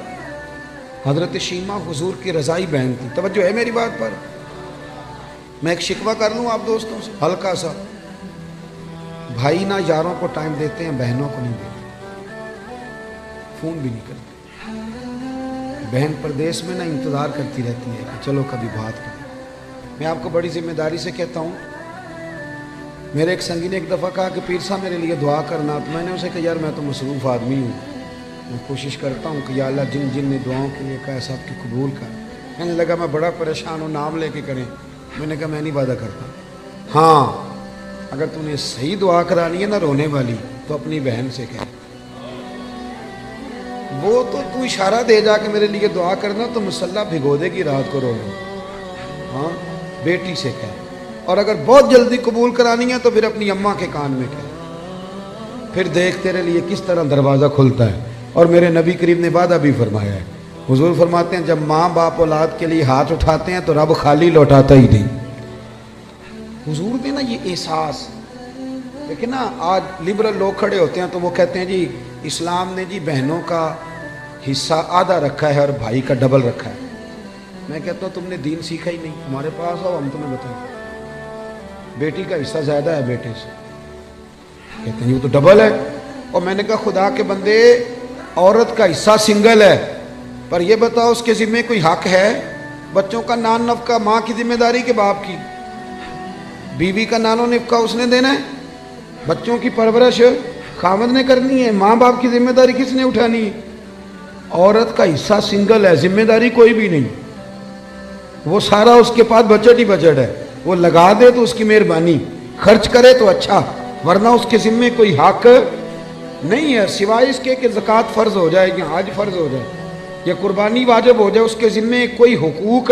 حضرت شیمہ حضور کی رضائی بہن تھی، توجہ ہے میری بات پر؟ میں ایک شکوہ کر لوں آپ دوستوں سے ہلکا سا، بھائی نہ یاروں کو ٹائم دیتے ہیں، بہنوں کو نہیں دیتے، فون بھی نہیں کرتے۔ بہن پردیس میں نہ انتظار کرتی رہتی ہے کہ چلو کبھی بات کریں۔ میں آپ کو بڑی ذمہ داری سے کہتا ہوں، میرے ایک سنگی نے ایک دفعہ کہا کہ پیر صاحب میرے لیے دعا کرنا، تو میں نے اسے کہا یار میں تو مصروف آدمی ہوں، میں کوشش کرتا ہوں کہ یا اللہ جن جن نے دعاؤں کے لیے کہا صاحب کی قبول کر۔ کہنے لگا میں بڑا پریشان ہوں، نام لے کے کریں۔ میں نے کہا میں نہیں وعدہ کرتا، ہاں اگر تم نے صحیح دعا کرانی ہے نا رونے والی تو اپنی بہن سے کہہ، وہ تو اشارہ دے جا کہ میرے لیے دعا کرنا تو مسلح بھگو دے گی رات کو رونا، ہاں بیٹی سے کہہ، اور اگر بہت جلدی قبول کرانی ہے تو پھر اپنی اماں کے کان میں کہہ، پھر دیکھ تیرے لیے کس طرح دروازہ کھلتا ہے۔ اور میرے نبی کریم نے وعدہ بھی فرمایا ہے، حضور فرماتے ہیں جب ماں باپ اولاد کے لیے ہاتھ اٹھاتے ہیں تو رب خالی لوٹاتا ہی نہیں۔ حضور نے نا یہ احساس، لیکن نا آج لبرل لوگ کھڑے ہوتے ہیں تو وہ کہتے ہیں جی اسلام نے جی بہنوں کا حصہ آدھا رکھا ہے اور بھائی کا ڈبل رکھا ہے۔ میں کہتا ہوں تم نے دین سیکھا ہی نہیں، ہمارے پاس آؤ ہم تمہیں بتائیں۔ بیٹی کا حصہ زیادہ ہے بیٹے سے، کہتے ہیں یہ تو ڈبل ہے۔ اور میں نے کہا خدا کے بندے عورت کا حصہ سنگل ہے، پر یہ بتاؤ اس کے ذمہ کوئی حق ہے؟ بچوں کا نان نفقہ ماں کی ذمہ داری کے باپ کی، بیوی کا نان و نفقہ اس نے دینا ہے، بچوں کی پرورش خاوند نے کرنی ہے، ماں باپ کی ذمہ داری کس نے اٹھانی ہے؟ عورت کا حصہ سنگل ہے، ذمہ داری کوئی بھی نہیں، وہ سارا اس کے پاس بجٹ ہی بجٹ ہے، وہ لگا دے تو اس کی مہربانی، خرچ کرے تو اچھا، ورنہ اس کے ذمہ کوئی حق نہیں ہے سوائے اس کے کہ زکوٰۃ فرض ہو جائے یا حج فرض ہو جائے یا قربانی واجب ہو جائے، اس کے ذمے کوئی حقوق،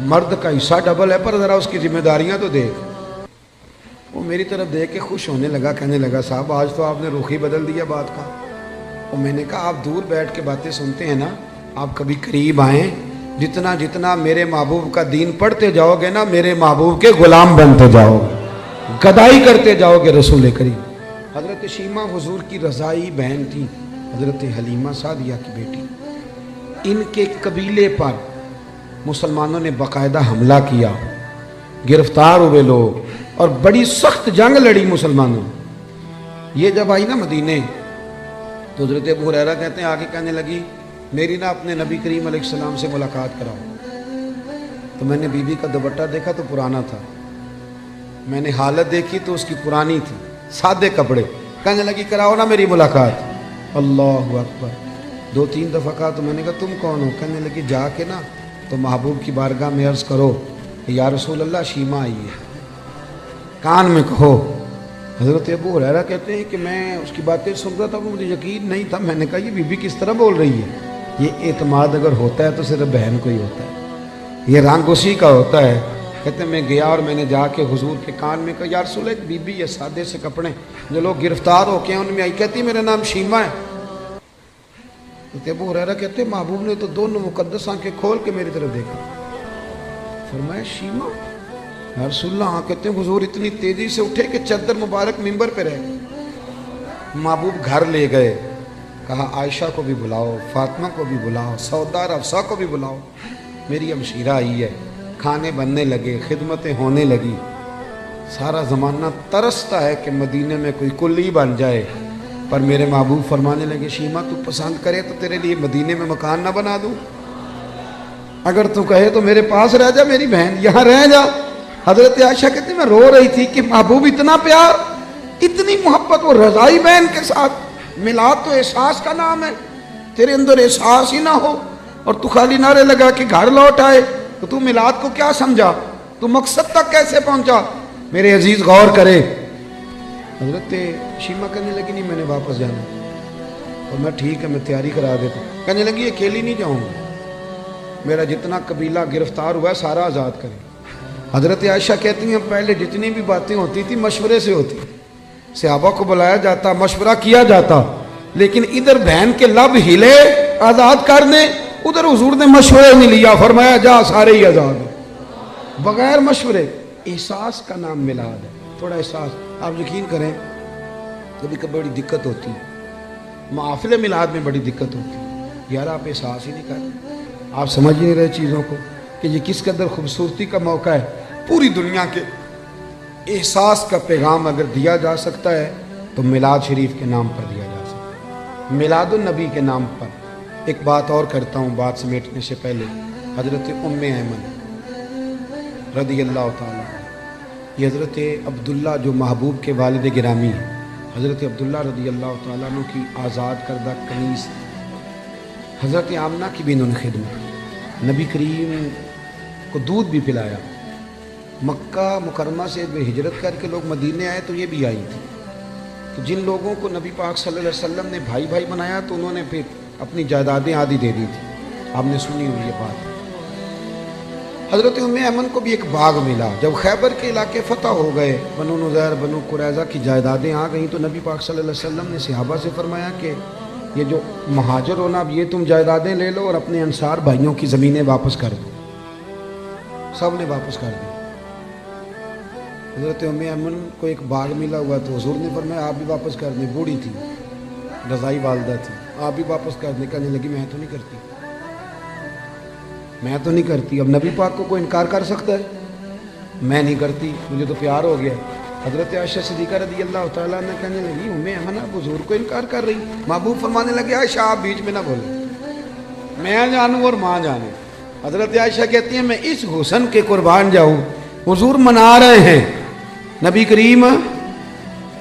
مرد کا حصہ ڈبل ہے، پر ذرا اس کی ذمہ داریاں تو دیکھ۔ وہ میری طرف دیکھ کے خوش ہونے لگا، کہنے لگا صاحب آج تو آپ نے رخ ہی بدل دیا بات کا۔ اور میں نے کہا آپ دور بیٹھ کے باتیں سنتے ہیں نا، آپ کبھی قریب آئیں، جتنا جتنا میرے محبوب کا دین پڑھتے جاؤ گے نا، میرے محبوب کے غلام بنتے جاؤ گے، گدائی کرتے جاؤ گے رسول کریم۔ حضرت شیمہ حضور کی رضائی بہن تھی، حضرت حلیمہ سعدیہ کی بیٹی۔ ان کے قبیلے پر مسلمانوں نے باقاعدہ حملہ کیا، گرفتار ہوئے لوگ، اور بڑی سخت جنگ لڑی مسلمانوں۔ یہ جب آئی نا مدینے تو حضرت ابو ہریرہ کہتے ہیں آگے کہنے لگی میری نا اپنے نبی کریم علیہ السلام سے ملاقات کراؤ۔ تو میں نے بی بی کا دوپٹہ دیکھا تو پرانا تھا، میں نے حالت دیکھی تو اس کی پرانی تھی، سادے کپڑے۔ کہنے لگی کراؤ نا میری ملاقات۔ اللہ اکبر، 2-3 دفعہ کہا تو میں نے کہا تم کون ہو؟ کہنے لگی جا کے نا تو محبوب کی بارگاہ میں عرض کرو کہ یا رسول اللہ شیمہ آئی ہے، کان میں کہو۔ حضرت ابو ہریرہ کہتے ہیں کہ میں اس کی باتیں سن رہا تھا، مجھے یقین نہیں تھا، میں نے کہا یہ بی بی کس طرح بول رہی ہے؟ یہ اعتماد اگر ہوتا ہے تو صرف بہن کو ہی ہوتا ہے، یہ رنگ اسی کا ہوتا ہے۔ کہتے ہیں میں گیا اور میں نے جا کے حضور کے کان میں کہا یا رسول اللہ ایک بی بی یہ سادے سے کپڑے جو لوگ گرفتار ہو کے ان میں آئی، کہتی میرا نام شیمہ ہے۔ حضرت ابو ہریرہ کہتے ہیں محبوب نے تو دونوں مقدس آنکھیں کھول کے میری طرف دیکھا، فرمایا شیمہ یا رسول اللہ۔ ہاں۔ کہتے ہیں حضور اتنی تیزی سے اٹھے کہ چادر مبارک منبر پہ رہ گئے۔ محبوب گھر لے گئے، کہا عائشہ کو بھی بلاؤ، فاطمہ کو بھی بلاؤ، سودا اور حفصہ کو بھی بلاؤ، میری ہمشیرہ آئی ہے۔ کھانے بننے لگے، خدمتیں ہونے لگی۔ سارا زمانہ ترستا ہے کہ مدینے میں کوئی کلی بن جائے، پر میرے محبوب فرمانے لگے شیمہ تو پسند کرے تو تیرے لیے مدینے میں مکان نہ بنا دوں، اگر تو کہے تو میرے پاس رہ جا میری بہن، یہاں رہ جا۔ حضرت عائشہ کہتی میں رو رہی تھی کہ محبوب اتنا پیار، اتنی محبت، وہ رضائی بہن کے ساتھ۔ میلاد تو احساس کا نام ہے، تیرے اندر احساس ہی نہ ہو اور تو خالی نعرے لگا کہ گھر لوٹ آئے، تو تو میلاد کو کیا سمجھا؟ تو مقصد تک کیسے پہنچا؟ میرے عزیز غور کرے۔ حضرت شیمہ کہنے لگی نہیں میں نے واپس جانا، اور میں ٹھیک ہے میں تیاری کرا دیتا ہوں۔ کہنے لگی اکیلی نہیں جاؤں گا، میرا جتنا قبیلہ گرفتار ہوا ہے سارا آزاد کرے۔ حضرت عائشہ کہتی ہیں پہلے جتنی بھی باتیں ہوتی تھی مشورے سے ہوتی، صحابہ کو بلایا جاتا، مشورہ کیا جاتا، لیکن ادھر بہن کے لب ہلے آزاد کر دیں، ادھر حضور نے مشورے نہیں لیا، فرمایا جا سارے ہی آزاد ہو، بغیر مشورے۔ احساس کا نام میلاد ہے، تھوڑا احساس۔ آپ یقین کریں کبھی کبھی بڑی دقت ہوتی ہے، محافل میلاد میں بڑی دقت ہوتی ہے، یار آپ احساس ہی نہیں کرتے، آپ سمجھ نہیں رہے چیزوں کو کہ یہ کس قدر خوبصورتی کا موقع ہے۔ پوری دنیا کے احساس کا پیغام اگر دیا جا سکتا ہے تو میلاد شریف کے نام پر دیا جا سکتا ہے، میلاد النبی کے نام پر۔ ایک بات اور کرتا ہوں بات سمیٹنے سے پہلے، حضرت ام ایمن رضی اللہ تعالیٰ، یہ حضرت عبداللہ جو محبوب کے والد گرامی ہیں، حضرت عبداللہ رضی اللہ تعالیٰ عنہ کی آزاد کردہ کنیز، حضرت آمنہ کی بھی انہوں نے خدمت، نبی کریم کو دودھ بھی پلایا۔ مکہ مکرمہ سے ہجرت کر کے لوگ مدینے آئے تو یہ بھی آئی تھی، تو جن لوگوں کو نبی پاک صلی اللہ علیہ وسلم نے بھائی بھائی بنایا تو انہوں نے پھر اپنی جائیدادیں آدھی دے دی تھی، آپ نے سنی ہوئی یہ بات۔ حضرت ام ایمن کو بھی ایک باغ ملا، جب خیبر کے علاقے فتح ہو گئے، بنو نذیر بنو قریظہ کی جائیدادیں آ گئیں، تو نبی پاک صلی اللہ علیہ وسلم نے صحابہ سے فرمایا کہ یہ جو مہاجر ہونا اب یہ تم جائیدادیں لے لو اور اپنے انصار بھائیوں کی زمینیں واپس کر دو۔ سب نے واپس کر دی۔ حضرت ام ایمن کو ایک باغ ملا ہوا تو حضور نے فرمایا آپ بھی واپس کر دیں، بوڑھی تھی، رضائی والدہ تھی، آپ بھی واپس کر دیں۔ کہنے لگی میں تو نہیں کرتی، میں تو نہیں کرتی۔ اب نبی پاک کو کوئی انکار کر سکتا ہے؟ میں نہیں کرتی، مجھے تو پیار ہو گیا۔ حضرت عائشہ صدیقہ رضی اللہ تعالیٰ نے کہنے لگی ام ایمن آپ حضور کو انکار کر رہی؟ محبوب فرمانے لگے عائشہ آپ بیچ میں نہ بولیں، میں جانوں اور ماں جانے۔ حضرت عائشہ کہتی ہیں میں اس حسن کے قربان جاؤں، حضور منا رہے ہیں نبی کریم،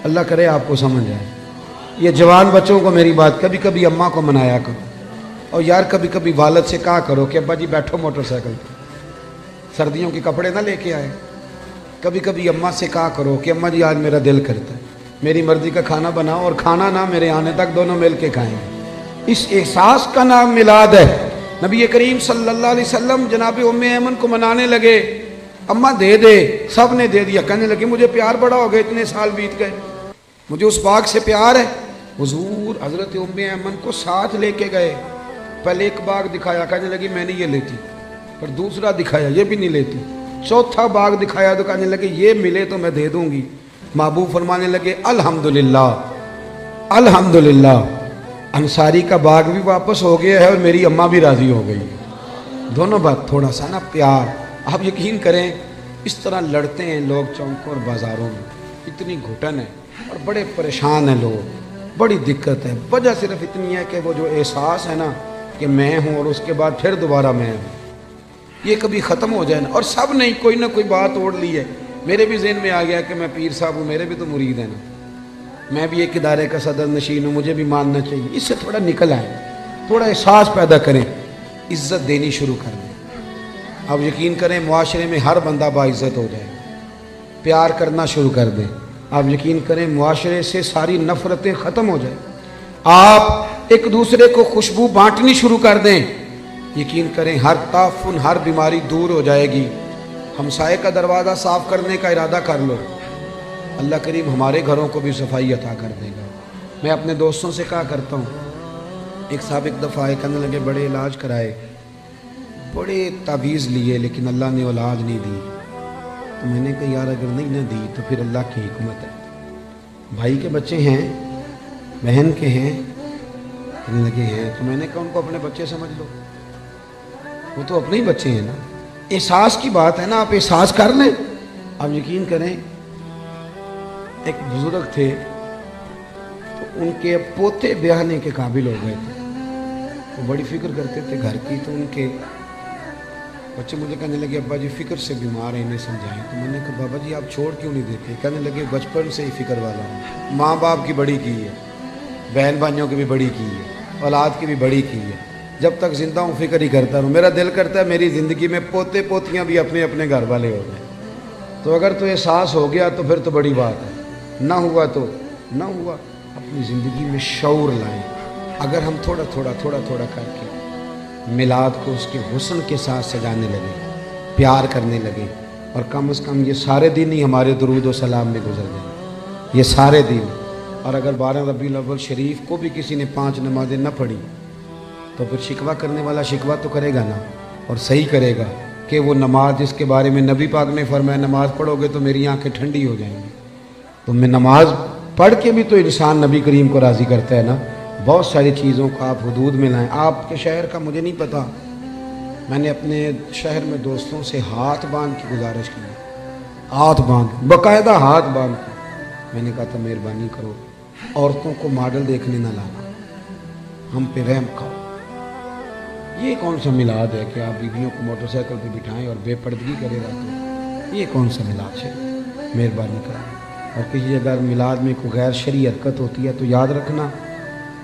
اللہ کرے آپ کو سمجھ آئے۔ یہ جوان بچوں کو میری بات، کبھی کبھی اماں کو منایا کرو، اور یار کبھی کبھی والد سے کہا کرو کہ ابا جی بیٹھو موٹر سائیکل پہ، سردیوں کے کپڑے نہ لے کے آئے۔ کبھی کبھی اماں سے کہا کرو کہ اماں جی آج میرا دل کرتا ہے، میری مرضی کا کھانا بناؤ اور کھانا نہ میرے آنے تک دونوں مل کے کھائیں. اس احساس کا نام میلاد ہے. نبی کریم صلی اللہ علیہ وسلم جناب ام ایمن کو منانے لگے, اماں دے دے, سب نے دے دیا. کہنے لگے مجھے پیار بڑا ہو گیا, اتنے سال بیت گئے, مجھے اس باغ سے پیار ہے. حضور حضرت ام ایمن کو ساتھ لے کے گئے, پہلے ایک باغ دکھایا, کہنے لگی میں نہیں یہ لیتی, پھر دوسرا دکھایا, یہ بھی نہیں لیتی, چوتھا باغ دکھایا تو کہنے لگے یہ ملے تو میں دے دوں گی. محبوب فرمانے لگے الحمدللہ الحمدللہ, انصاری کا باغ بھی واپس ہو گیا ہے اور میری اماں بھی راضی ہو گئی. دونوں بات تھوڑا سا نا پیار. آپ یقین کریں اس طرح لڑتے ہیں لوگ چوکوں اور بازاروں میں, اتنی گھٹن ہے اور بڑے پریشان ہیں لوگ, بڑی دقت ہے. وجہ صرف اتنی ہے کہ وہ جو احساس ہے نا کہ میں ہوں اور اس کے بعد پھر دوبارہ میں ہوں, یہ کبھی ختم ہو جائے نا. اور سب نے کوئی نہ کوئی بات اوڑھ لی ہے. میرے بھی ذہن میں آ گیا کہ میں پیر صاحب ہوں, میرے بھی تو مرید ہیں نا, میں بھی ایک ادارے کا صدر نشین ہوں, مجھے بھی ماننا چاہیے. اس سے تھوڑا نکل آئیں, تھوڑا احساس پیدا کریں, عزت دینی شروع کر دیں. اب یقین کریں معاشرے میں ہر بندہ باعزت ہو جائے, پیار کرنا شروع کر دیں. آپ یقین کریں معاشرے سے ساری نفرتیں ختم ہو جائیں. آپ ایک دوسرے کو خوشبو بانٹنی شروع کر دیں. یقین کریں ہر تعفن, ہر بیماری دور ہو جائے گی. ہمسائے کا دروازہ صاف کرنے کا ارادہ کر لو, اللہ کریم ہمارے گھروں کو بھی صفائی عطا کر دے گا. میں اپنے دوستوں سے کہا کرتا ہوں, ایک صاحب ایک دفعہ آئے, کہنے لگے بڑے علاج کرائے, بڑے تعویذ لیے, لیکن اللہ نے اولاد نہیں دی. تو میں نے کہا یار اگر نہیں نہ دی تو پھر اللہ کی حکمت ہے. بھائی کے بچے ہیں, بہن کے ہیں, کہنے لگے ہیں. تو میں نے کہا ان کو اپنے بچے سمجھ لو, وہ تو اپنے ہی بچے ہیں نا. احساس کی بات ہے نا, آپ احساس کر لیں. آپ یقین کریں ایک بزرگ تھے, تو ان کے پوتے بیاہنے کے قابل ہو گئے تھے, وہ بڑی فکر کرتے تھے گھر کی. تو ان کے بچے مجھے کہنے لگے ابا جی فکر سے بیمار ہیں, انہیں سمجھائیں. تو میں نے کہا بابا جی آپ چھوڑ کیوں نہیں دیتے؟ کہنے لگے بچپن سے ہی فکر والا ہوں, ماں باپ کی بڑی کی ہے, بہن بھائیوں کی بھی بڑی کی ہے, اولاد کی بھی بڑی کی ہے. جب تک زندہ ہوں فکر ہی کرتا رہوں. میرا دل کرتا ہے میری زندگی میں پوتے پوتیاں بھی اپنے اپنے گھر والے ہو جائیں. تو اگر تو احساس ہو گیا تو پھر تو بڑی بات ہے, نہ ہوا تو نہ ہوا. اپنی زندگی میں شعور لائیں. اگر ہم تھوڑا تھوڑا تھوڑا تھوڑا کر کے میلاد کو اس کے حسن کے ساتھ سجانے لگے, پیار کرنے لگے, اور کم از کم یہ سارے دن ہی ہمارے درود و سلام میں گزر جائیں, یہ سارے دن. اور اگر 12 ربیع الاول شریف کو بھی کسی نے 5 نمازیں نہ پڑھی تو پھر شکوہ کرنے والا شکوہ تو کرے گا نا, اور صحیح کرے گا کہ وہ نماز جس کے بارے میں نبی پاک نے فرمایا نماز پڑھو گے تو میری آنکھیں ٹھنڈی ہو جائیں گی. تو میں نماز پڑھ کے بھی تو انسان نبی کریم کو راضی کرتا ہے نا. بہت ساری چیزوں کو آپ حدود میں لائیں. آپ کے شہر کا مجھے نہیں پتا, میں نے اپنے شہر میں دوستوں سے ہاتھ باندھ کی گزارش کی, ہاتھ باندھ, باقاعدہ ہاتھ باندھ کی. میں نے کہا تھا مہربانی کرو عورتوں کو ماڈل دیکھنے نہ لانا, ہم پہ رحم کھاؤ. یہ کون سا میلاد ہے کہ آپ بیویوں کو موٹر سائیکل پہ بٹھائیں اور بے پردگی کرے رہتے؟ یہ کون سا میلاد ہے؟ مہربانی کریں. اور کسی اگر میلاد میں کوئی غیر شرعی حرکت ہوتی ہے تو یاد رکھنا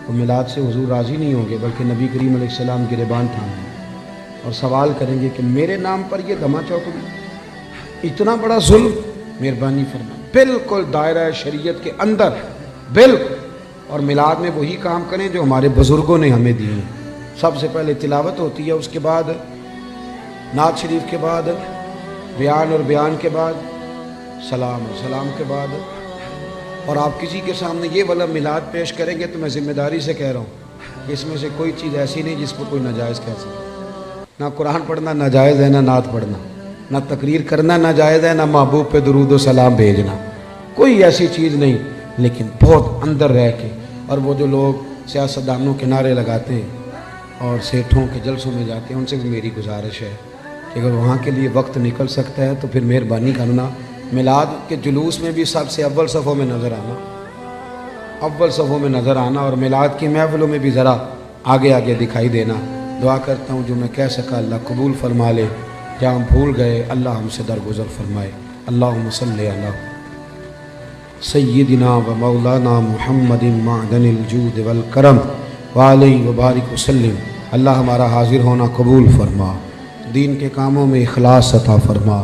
وہ میلاد سے حضور راضی نہیں ہوں گے, بلکہ نبی کریم علیہ السلام گریبان تھامیں اور سوال کریں گے کہ میرے نام پر یہ دھما چوک بھی, اتنا بڑا ظلم. مہربانی فرمائیں, بالکل دائرہ شریعت کے اندر بالکل. اور میلاد میں وہی کام کریں جو ہمارے بزرگوں نے ہمیں دیے. سب سے پہلے تلاوت ہوتی ہے, اس کے بعد نعت شریف کے بعد بیان, اور بیان کے بعد سلام, اور سلام کے بعد. اور آپ کسی کے سامنے یہ والا میلاد پیش کریں گے تو میں ذمہ داری سے کہہ رہا ہوں کہ اس میں سے کوئی چیز ایسی نہیں جس کو کوئی ناجائز کہہ سکے. نہ قرآن پڑھنا ناجائز ہے, نہ نعت پڑھنا, نہ تقریر کرنا ناجائز ہے, نہ محبوب پہ درود و سلام بھیجنا, کوئی ایسی چیز نہیں. لیکن بہت اندر رہ کے, اور وہ جو لوگ سیاستدانوں کے نعرے لگاتے ہیں اور سیٹھوں کے جلسوں میں جاتے ہیں, ان سے بھی میری گزارش ہے کہ اگر وہاں کے لیے وقت نکل سکتا ہے تو پھر مہربانی کرنا میلاد کے جلوس میں بھی سب سے اول صفوں میں نظر آنا, اول صفوں میں نظر آنا, اور میلاد کی محفلوں میں بھی ذرا آگے آگے دکھائی دینا. دعا کرتا ہوں جو میں کہہ سکا اللہ قبول فرما لے, جہاں ہم بھول گئے اللہ ہم سے درگزر فرمائے. اللہم صلی علی سیدنا و مولانا محمد معدن الجود والکرم وعلیہ وبارک وسلم. اللہ ہمارا حاضر ہونا قبول فرما, دین کے کاموں میں اخلاص عطا فرما,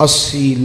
80